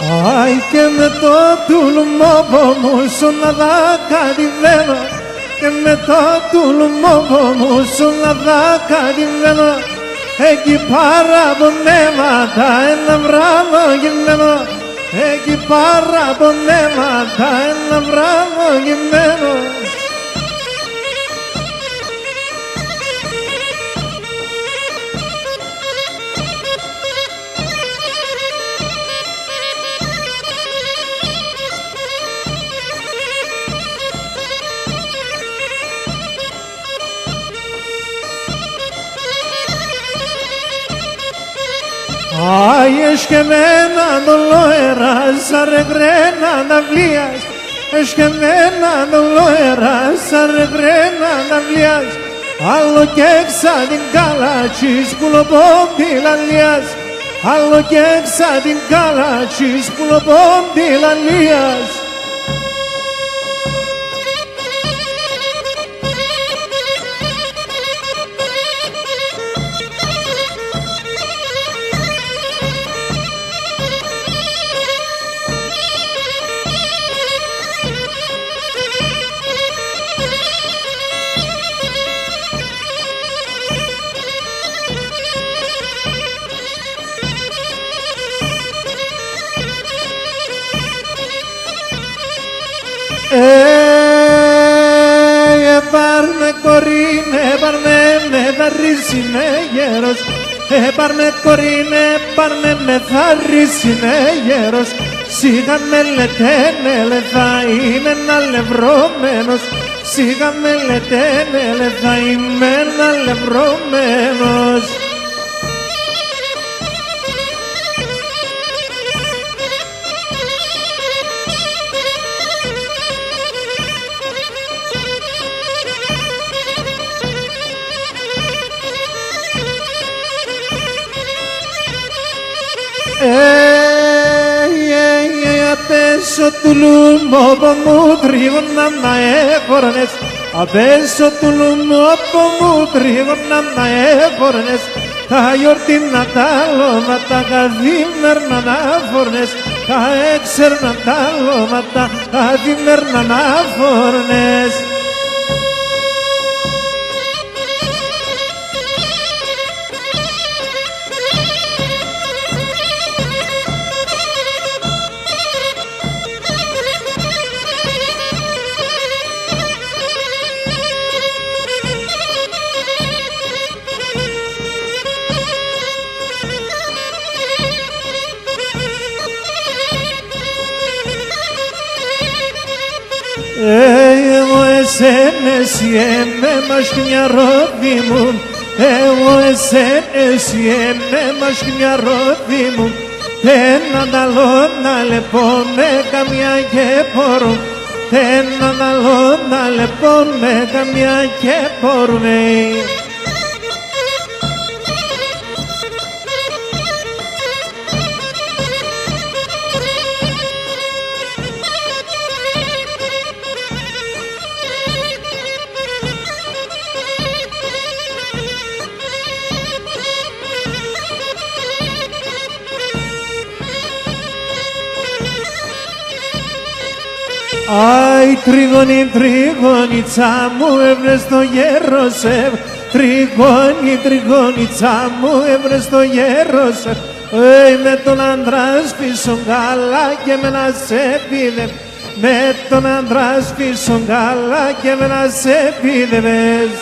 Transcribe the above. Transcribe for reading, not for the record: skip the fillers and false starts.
Άι και με το τουλμόβο μου σου να δακαριβαίνω, και με το τουλμόβο μου σου να δακαριβαίνω, εκεί παραπονέματα ένα βράδο γυμμένο, εκεί παραπονέματα ένα βράδο γυμμένο. Ay, es que mena no lo eras, arregrena nablias. Es que mena no lo eras, arregrena nablias. Άλλο και έξα την καλατσίς πουλοπόντι λαλίας. Άλλο και έξα την καλατσίς πουλοπόντι λαλίας. Πάρμε κορίνε, πάρμε με δαρρύσει με γέρος. Πάρμε κορίνε, πάρμε με δαρρύσει με γέρος. Σιγά με λέτε, ναι, θα είμαι αλευρωμένος. Σιγά με λέτε, ναι, θα είμαι αλευρωμένος. Απέσω του λουμόπο μου τρίγωνα να έχορνες. Απέσω του λουμόπο μου τρίγωνα να έχορνες. Τα γιορτίνα τα λόματα καθημερινά να φόρνες. Τα έξερνα τα λόματα καθημερινά να φόρνες. Εγώ εσύ με μασκνιαρόδι μου. Εγώ εσύ με μασκνιαρόδι μου. Δεν ανταλώ να λεπώνε καμιά και πόρου. Δεν ανταλώ να λεπώνε καμιά και πόρου. Άι τριγώνη, τριγώνιτσα μου έβρες το γέρο σε. Τριγώνη, τριγώνιτσα μου έβρες το γέρο σε. Με τον άντρα σπίσω καλά και με να σε πίδε. Με τον άντρα σπίσω καλά και με να σε πίδευες.